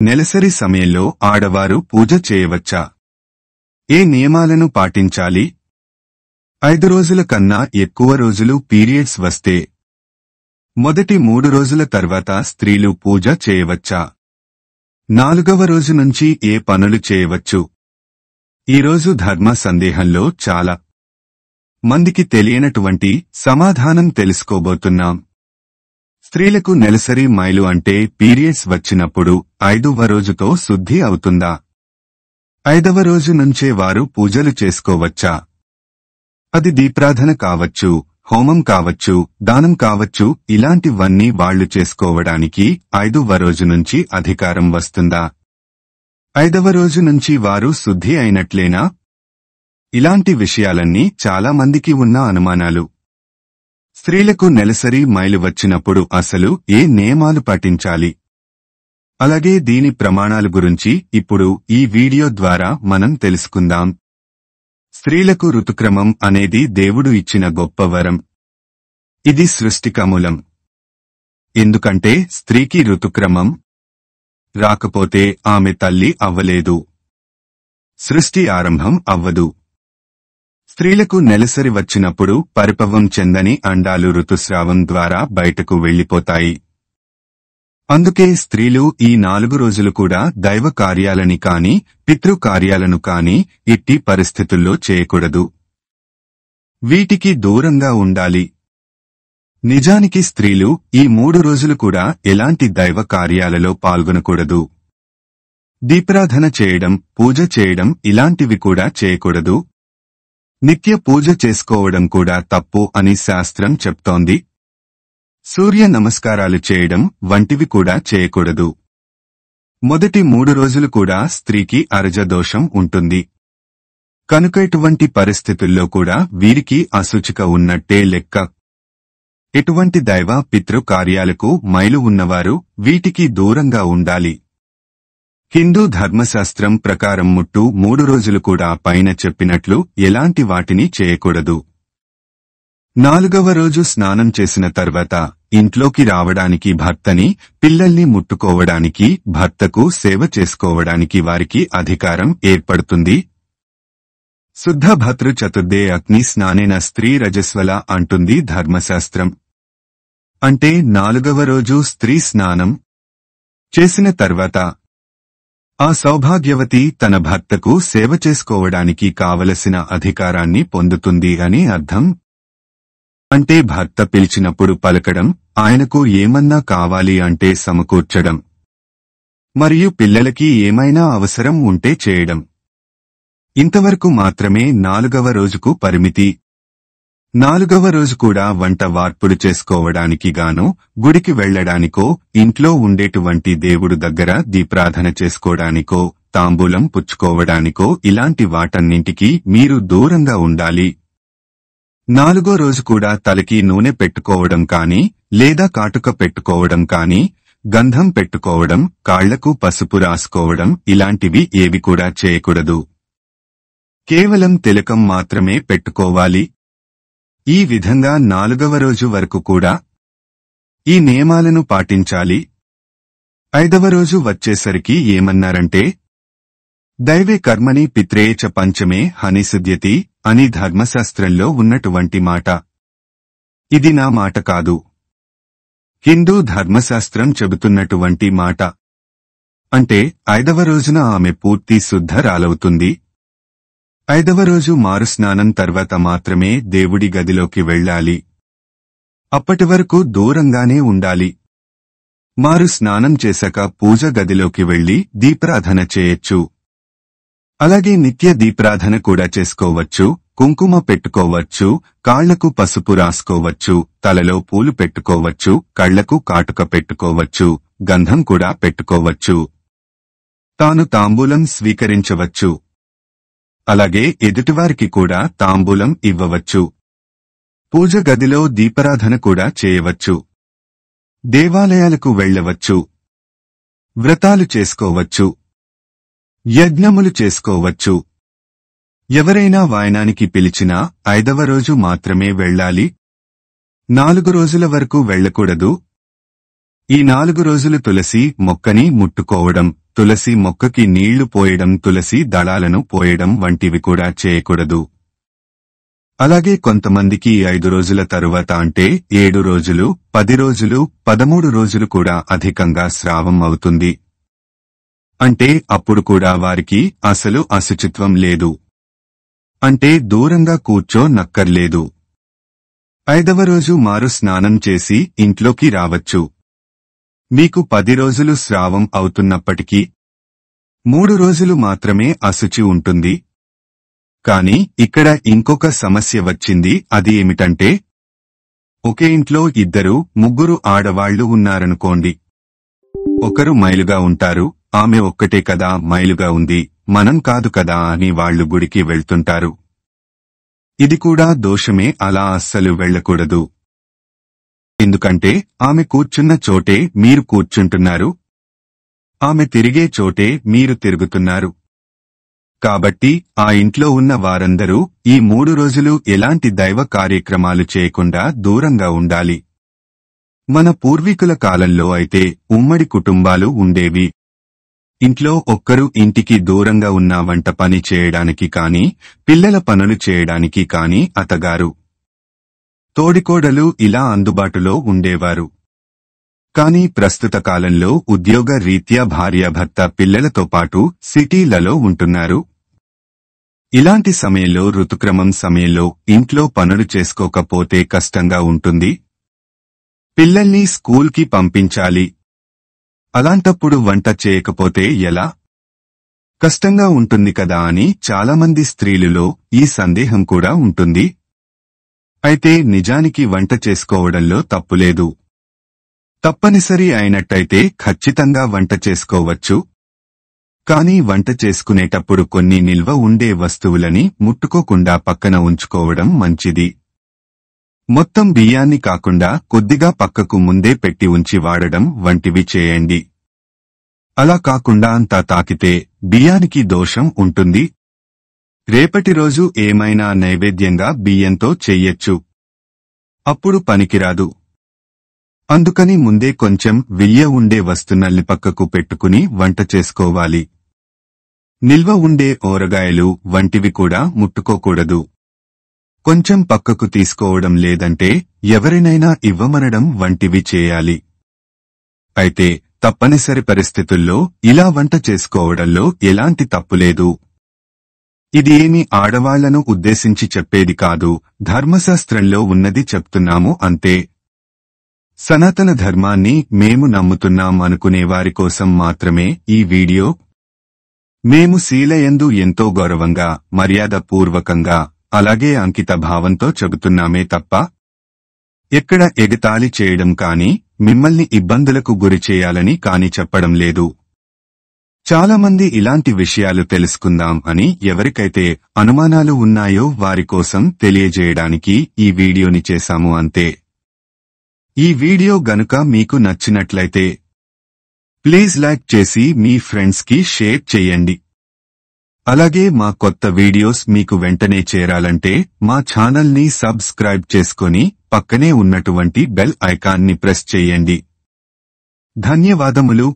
నెలసరి సమయంలో ఆడవారు పూజ చేయవచ్చా? ఏ నియమాలను పాటించాలి? 5 రోజుల కన్నా ఎక్కువ రోజులు పీరియడ్స్ వస్తే మొదటి 3 రోజుల తర్వాత స్త్రీలు పూజ చేయవచ్చా? 4వ రోజు నుంచి ఏ పనులు చేయవచ్చు? ఈరోజు ధర్మ సందేహంలో చాలా మందికి తెలియనటువంటి సమాధానం తెలుసుకోబోతున్నాం. స్త్రీలకు నెలసరి మైలు అంటే పీరియడ్స్ వచ్చినప్పుడు 5వ రోజుతో శుద్ధి అవుతుందా? 5వ రోజు నుంచే వారు పూజలు చేసుకోవచ్చా? అది దీప్రార్థన కావచ్చు, హోమం కావచ్చు, దానం కావచ్చు, ఇలాంటివన్నీ వాళ్లు చేసుకోవడానికి 5వ రోజు నుంచి అధికారం వస్తుందా? 5వ రోజు నుంచి వారు శుద్ధి అయినట్లేనా? ఇలాంటి విషయాలన్నీ చాలా మందికి ఉన్న అనుమానాలు. స్త్రీలకు నెలసరి మైలు వచ్చినప్పుడు అసలు ఏ నియమాలు పాటించాలి? అలాగే దీని ప్రమాణాల గురించి ఇప్పుడు ఈ వీడియో ద్వారా మనం తెలుసుకుందాం. స్త్రీలకు ఋతుక్రమం అనేది దేవుడు ఇచ్చిన గొప్ప వరం. ఇది సృష్టికమూలం. ఎందుకంటే స్త్రీకి ఋతుక్రమం రాకపోతే ఆమె తల్లి అవ్వలేదు, సృష్టి ఆరంభం అవ్వదు. స్త్రీలకు నెలసరి వచ్చినప్పుడు పరిపక్వం చెందని అండాలు ఋతుస్రావం ద్వారా బయటకు వెళ్లిపోతాయి. అందుకే స్త్రీలు ఈ 4 రోజులు కూడా దైవ కార్యాలని కాని, పితృ కార్యాలను కాని ఎట్టి పరిస్థితుల్లో చేయకూడదు. వీటికి దూరంగా ఉండాలి. నిజానికి స్త్రీలు ఈ 3 రోజులు కూడా ఎలాంటి దైవ కార్యాలలో పాల్గొనకూడదు. దీపారాధన చేయడం, పూజ చేయడం ఇలాంటివి కూడా చేయకూడదు. నిత్య పూజ చేసుకోవడం కూడా తప్పు అని శాస్త్రం చెప్తోంది. సూర్య నమస్కారాలు చేయడం వంటివి కూడా చేయకూడదు. మొదటి 3 రోజులు కూడా స్త్రీకి అరజదోషం ఉంటుంది. కనుక ఇటువంటి పరిస్థితుల్లో కూడా వీరికి అశుచిక ఉన్నట్టే లెక్క. ఎటువంటి దైవ పితృ కార్యాలకు మైలు ఉన్నవారు వీటికి దూరంగా ఉండాలి. హిందూ ధర్మశాస్త్రం ప్రకారం ముట్టు 3 రోజులు కూడా పైన చెప్పినట్లు ఎలాంటి వాటిని చేయకూడదు. 4వ రోజు స్నానం చేసిన తర్వాత ఇంట్లోకి రావడానికి భర్తని, పిల్లల్ని ముట్టుకోవడానికి, భర్తకు సేవ చేసుకోవడానికి వారికి అధికారం ఏర్పడుతుంది. శుద్ధ భద్రు చతుర్దే అగ్ని స్నానేన స్త్రీ రజస్వల అంటుంది ధర్మశాస్త్రం. అంటే 4వ రోజు స్త్రీ స్నానం చేసిన తర్వాత ఆ సౌభాగ్యవతి తన భర్తకు సేవ చేసుకోవడానికి కావలసిన అధికారాన్ని పొందుతుంది అని అర్థం. అంటే భర్త పిలిచినప్పుడు పలకడం, ఆయనకు ఏమన్నా కావాలి అంటే సమకూర్చడం, మరియు పిల్లలకి ఏమైనా అవసరం ఉంటే చేయడం. ఇంతవరకు మాత్రమే 4వ రోజుకు పరిమితి. 4వ రోజు కూడా వంట వార్పుడు చేసుకోవడానికి గాను, గుడికి వెళ్లడానికో, ఇంట్లో ఉండేటువంటి దేవుడు దగ్గర దీపారాధన చేసుకోవడానికో, తాంబూలం పుచ్చుకోవడానికో ఇలాంటి వాటన్నింటికీ మీరు దూరంగా ఉండాలి. 4వ రోజు కూడా తలకి నూనె పెట్టుకోవడం కాని, లేదా కాటుక పెట్టుకోవడం కాని, గంధం పెట్టుకోవడం, కాళ్లకు పసుపు రాసుకోవడం ఇలాంటివి ఏవి కూడా చేయకూడదు. కేవలం తిలకం మాత్రమే పెట్టుకోవాలి. ఈ విధంగా 4వ రోజు వరకు కూడా ఈ నియమాలను పాటించాలి. 5వ రోజు వచ్చేసరికి ఏమన్నారంటే, దైవే కర్మణి పిత్రేయ చ పంచమే హనిసిద్ధ్యతి అని ధర్మశాస్త్రంలో ఉన్నటువంటి మాట. ఇది నా మాట కాదు. హిందూ ధర్మశాస్త్రం చెబుతున్నటువంటి మాట. అంటే 5వ రోజున ఆమె పూర్తి శుద్ధరాలవుతుంది. 5వ రోజు మారు స్నానం తర్వాత మాత్రమే దేవుడి గదిలోకి వెళ్ళాలి. అప్పటి వరకు దూరంగానే ఉండాలి. మారు స్నానం చేశాక పూజ గదిలోకి వెళ్లి దీపారాధన చేయొచ్చు. అలాగే నిత్య దీపారాధన కూడా చేసుకోవచ్చు. కుంకుమ పెట్టుకోవచ్చు, కాళ్లకు పసుపు రాసుకోవచ్చు, తలలో పూలు పెట్టుకోవచ్చు, కళ్లకు కాటుక పెట్టుకోవచ్చు, గంధం కూడా పెట్టుకోవచ్చు. తాను తాంబూలం స్వీకరించవచ్చు. అలాగే ఎదుటివారికి కూడా తాంబూలం ఇవ్వవచ్చు. పూజ గదిలో దీపారాధన కూడా చేయవచ్చు. దేవాలయాలకు వెళ్లవచ్చు. వ్రతాలు చేసుకోవచ్చు. యజ్ఞములు చేసుకోవచ్చు. ఎవరైనా వాయనానికి పిలిచినా 5వ రోజు మాత్రమే వెళ్ళాలి. 4 రోజుల వరకు వెళ్లకూడదు. ఈ 4 రోజులు తులసి మొక్కని ముట్టుకోవడం, తులసి మొక్కకి నీళ్లు పోయడం, తులసి దళాలను పోయడం వంటివి కూడా చేయకూడదు. అలాగే కొంతమందికి 5 రోజుల తరువాత అంటే 7 రోజులు, 10 రోజులు, 13 రోజులు కూడా అధికంగా స్రావం అవుతుంది. అంటే అప్పుడు కూడా వారికి అసలు అశుచిత్వం లేదు. అంటే దూరంగా కూర్చోనక్కర్లేదు. 5వ రోజు మారు స్నానం చేసి ఇంట్లోకి రావచ్చు. మీకు 10 రోజులు స్రావం అవుతున్నప్పటికీ 3 రోజులు మాత్రమే అశుచి ఉంటుంది. కాని ఇక్కడ ఇంకొక సమస్య వచ్చింది. అది ఏమిటంటే, ఒకే ఇంట్లో 2, 3 ఆడవాళ్లు ఉన్నారనుకోండి. ఒకరు మైలుగా ఉంటారు. ఆమె ఒక్కటే కదా మైలుగా ఉంది, మనం కాదు కదా అని వాళ్లు గుడికి వెళ్తుంటారు. ఇది కూడా దోషమే. అలా అస్సలు వెళ్లకూడదు. ఎందుకంటే ఆమె కూర్చున్న చోటే మీరు కూర్చుంటున్నారు. ఆమె తిరిగే చోటే మీరు తిరుగుతున్నారు. కాబట్టి ఆ ఇంట్లో ఉన్న వారందరూ ఈ 3 రోజులు ఎలాంటి దైవ కార్యక్రమాలు చేయకుండా దూరంగా ఉండాలి. మన పూర్వీకుల కాలంలో అయితే ఉమ్మడి కుటుంబాలు ఉండేవి. ఇంట్లో ఒక్కరు ఇంటికి దూరంగా ఉన్న వంట పని చేయడానికి కాని, పిల్లల పనులు చేయడానికి కాని అత్తగారు, తోడికోడలు ఇలా అందుబాటులో ఉండేవారు. కాని ప్రస్తుత కాలంలో ఉద్యోగ రీత్యా భార్యాభర్త పిల్లలతో పాటు సిటీలలో ఉంటున్నారు. ఇలాంటి సమయంలో, ఋతుక్రమం సమయంలో ఇంట్లో పనులు చేసుకోకపోతే కష్టంగా ఉంటుంది. పిల్లల్ని స్కూల్కి పంపించాలి. అలాంటప్పుడు వంట చేయకపోతే ఎలా? కష్టంగా ఉంటుంది కదా అని చాలామంది స్త్రీలలో ఈ సందేహం కూడా ఉంటుంది. అయితే నిజానికి వంట చేసుకోవడంలో తప్పులేదు. తప్పనిసరి అయినట్టయితే ఖచ్చితంగా వంట చేసుకోవచ్చు. కానీ వంట చేసుకునేటప్పుడు కొన్ని నిల్వ ఉండే వస్తువులని ముట్టుకోకుండా పక్కన ఉంచుకోవడం మంచిది. మొత్తం బియ్యాన్ని కాకుండా కొద్దిగా పక్కకు ముందే పెట్టి ఉంచి వాడడం వంటివి చేయండి. అలా కాకుండా అంతా తాకితే బియ్యానికి దోషం ఉంటుంది. రేపటి రోజు ఏమైనా నైవేద్యంగా బియ్యంతో చెయ్యొచ్చు. అప్పుడు పనికిరాదు. అందుకని ముందే కొంచెం వియ్య ఉండే వస్తువుల్ని పక్కకు పెట్టుకుని వంట చేసుకోవాలి. నిల్వ ఉండే ఊరగాయలు వంటివి కూడా ముట్టుకోకూడదు. కొంచెం పక్కకు తీసుకోవడం, లేదంటే ఎవరినైనా ఇవ్వమనడం వంటివి చేయాలి. అయితే తప్పనిసరి పరిస్థితుల్లో ఇలా వంట చేసుకోవడంలో ఎలాంటి తప్పులేదు. ఇది ఏమీ ఆడవాళ్లను ఉద్దేశించి చెప్పేది కాదు, ధర్మశాస్త్రంలో ఉన్నది చెప్తున్నాము అంతే. సనాతన ధర్మాన్ని మేము నమ్ముతున్నాం అనుకునేవారి కోసం మాత్రమే ఈ వీడియో. మేము శీలయందు ఎంతో గౌరవంగా, మర్యాదపూర్వకంగా, అలాగే అంకిత భావంతో చెబుతున్నామే తప్ప ఎక్కడ ఎగతాళి చేయడం కాని, మిమ్మల్ని ఇబ్బందులకు గురి చేయాలని కాని చెప్పడం లేదు. చాలామంది ఇలాంటి విషయాలు తెలుసుకుందాం అని ఎవరికైతే అనుమానాలు ఉన్నాయో వారి కోసం తెలియజేయడానికి ఈ వీడియోని చేశాము అంతే. ఈ వీడియో గనుక మీకు నచ్చినట్లయితే ప్లీజ్ లైక్ చేసి మీ ఫ్రెండ్స్ కి షేర్ చేయండి. అలాగే మా కొత్త వీడియోస్ మీకు వెంటనే చేరాలంటే మా ఛానల్ ని సబ్స్క్రైబ్ చేసుకొని పక్కనే ఉన్నటువంటి బెల్ ఐకాన్ ని ప్రెస్ చేయండి. ధన్యవాదములు.